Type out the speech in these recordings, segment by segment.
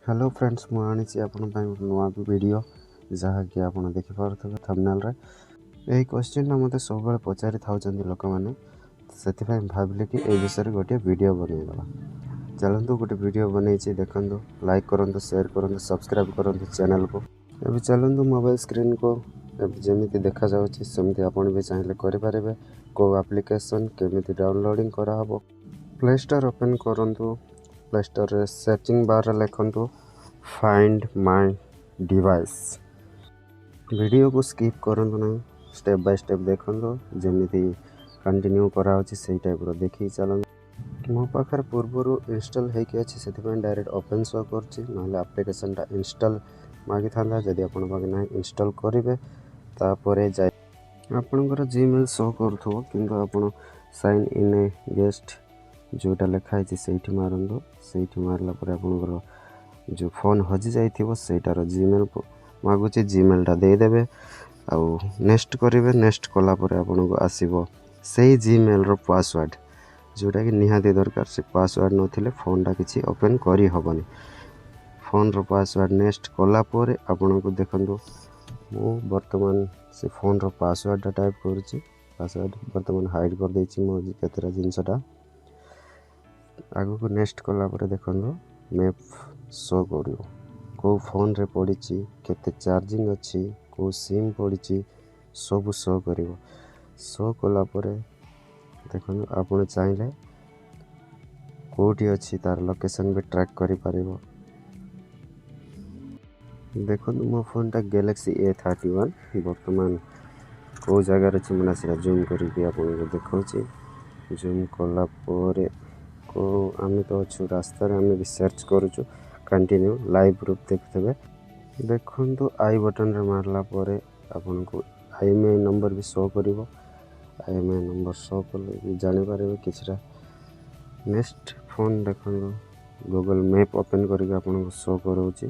Hello friends मुझे आपण नुआ वीडियो जहाँकि आप देखिपे थंबनेल रे यही क्वेश्चन मत सब पचारि था लोक मैंने से भाविली कि ए विषय गोटे वीडियो बनईदा। चलतु गोटे वीडियो बनई देखु, लाइक करूँ, शेयर करूँ, सब्सक्राइब करूँ चैनल को। अभी चलतु मोबाइल स्क्रीन को जमी देखा जामती आपड़ भी चाहिए करें। को एप्लिकेशन केमी डाउनलोडिंग कराब प्ले स्टोर ओपन करूँ। प्ले स्टोर रे सर्चिंग बार रे लिखु फाइंड माय डिवाइस। वीडियो को स्किप करूँ ना, स्टेप बाय स्टेप देखो जमी कंटिन्यू करा से टाइप देखिए चलते। मो पाखे पूर्व इंस्टॉल होगी अच्छी से डायरेक्ट ओपन शो कर एप्लिकेशन टा इंस्टॉल मागी था। जदि आपण पाखे ना इंस्टॉल करेंगे तापर जाए आपणकर जीमेल शो करूँ किंतु आपण साइन इन ए गेस्ट जोटा लिखाई से मारंतु। से मारला आपणकर जो फोन हजि जाइटार जीमेल मागुच जीमेलटा देदेवे आउ नेक्स्ट करेंगे। नेक्स्ट कलापर आपन को आसो से जीमेल रो पासवर्ड जोटा कि निहाती दरकार। से पासवर्ड नथिले फोनटा किसी ओपन करी हबनी। फोन रो पासवर्ड नेक्स्ट कलापर आपन को देखंतु मु वर्तमान से फोन रो पासवर्ड टाइप करुच्ची। पासवर्ड वर्तमान हाइड कर देछि मो केतरा जिनसटा आगु को नेक्स्ट कलापर देखंतु मैप शो कर को फोन रे पड़ी केते चार्जिंग अच्छी को सिम पड़ी सब शो कर। शो कलापर देखो आप चाहिए कोटी अच्छी तार लोकेशन भी ट्रैक करि परिबो। देखो मो फोनटा गैलेक्सी A31 वर्तमान को जगार अच्छी मैंने सीधा जूम करके आपको देखा। जूम कलापर को आम तो अच्छु रास्तार आम भी सर्च करुचु कंटिन्यू लाइव प्रूफ देखते। देखो आई बटन रे मारला परे आपन को IMEI नंबर भी शो कर। IMEI नंबर शो कले जानी पारे किछरा। नेक्स्ट फोन देखो गूगल मैप ओपन करके आपन को शो करूची।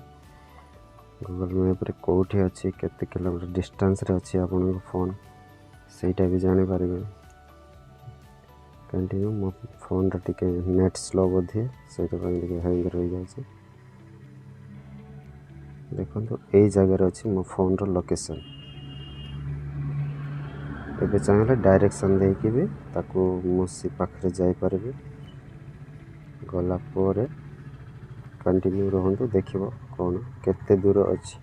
गूगल मैप रे कोठी अच्छी केते किलोमीटर डिस्टेंस रे अच्छी आपन को फोन सेटा भी जानी पारे। कंटिन्यू मो फोन टिके नेट स्लो बोधे से हैंग रही जाए। देखो यही जगह अच्छी मो फोन रो लोकेशन एबे चाहिए डायरेक्शन देकी भी ताकू मुसी पाखरे जाई परबे। गला पोरे कंटिन्यू रहंतु देखिबो कौन केते दूर अच्छी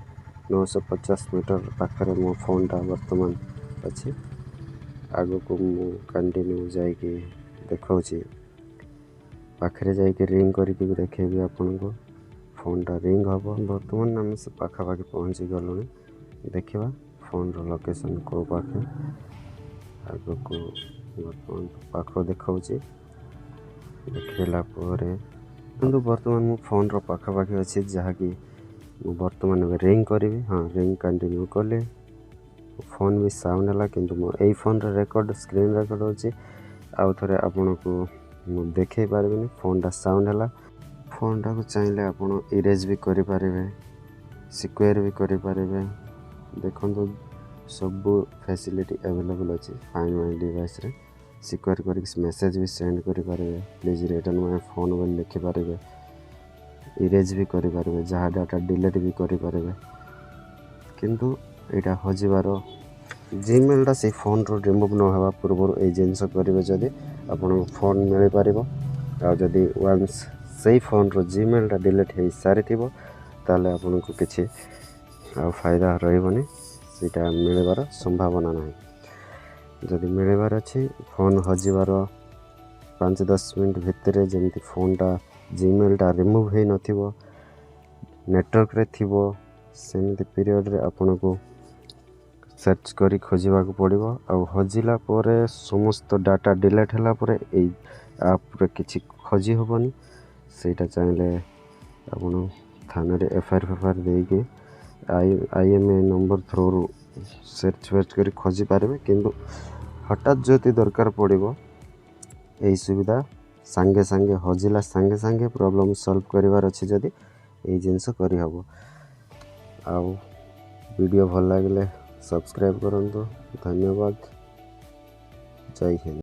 950 मीटर पाखरे मो फोनटा वर्तमान अच्छी। आगो को मु कंटिन्यू जाइए देखा पाखरे जाइए रिंग करके भी देखेबी आपन को फोनटा रिंग हम। बर्तमान आम से पाखापाखि पहुँची गलु। देखा फोन रो लोकेशन को पाखे आगो को बर्तमान पाख देखा देखला किंतु बर्तमान मो फोन रो पाखापाखि अच्छी जहाँकि बर्तमान रिंग करी। हाँ रिंग कंटिन्यू कले फोन भी साउंड है किंतु मो यही फोन रे रेकर्ड स्क्रीन रेकर्ड अच्छी आउ थे आपन को देखे पारे। फोनटा साउंड है फोनटा को चाहिए आपन इरेज भी करें सिक्योर भी करें। देखो सब फैसिलिटी अवेलेबल अच्छी फाइंड माय डिवाइस रे सिक्योर कर मेसेज भी सेंड करें। प्लीज रिटर्न माय फोन बोल लिखिपारे। इरेज भी करें जहाँ डाटा डिलीट भी करें। किंतु यहाँ हजबार जीमेलटा से फोन रो रिमूव न होगा पूर्व ये जिनस करेंगे जदि आपन फोन मिल पार। आदि वन्स से फोन रो जीमेलटा डिलीट हो सारी ताले आपन को किसी फायदा रही सीटा मिलबार संभावना ना। जदि मिलबार अच्छी फोन हजबार 5-10 मिनट भितर जमी फोनटा जीमेलटा रिमूव हो न नेटवर्क रे थिबो सेमती पीरियड रे आपन को सर्च करी खोजा पड़ो। आउ हजिला परे समस्त डाटा डिलीट होला परे ए आप रे किछि खोजी होबनी। सेटा चाहिए आपन थाना रे FIR देके IMEI नंबर थ्रू सर्च कर खोजी पारे। किंतु हठात जति दरकार पड़ो यही सुविधा सांगे सांगे हजिला सांगे सांगे प्रॉब्लम सॉल्व करिवार अछि जदि यही जिनस करि हबो। आउ वीडियो भल लगे सब्सक्राइब करंतु। धन्यवाद। जय हिंद।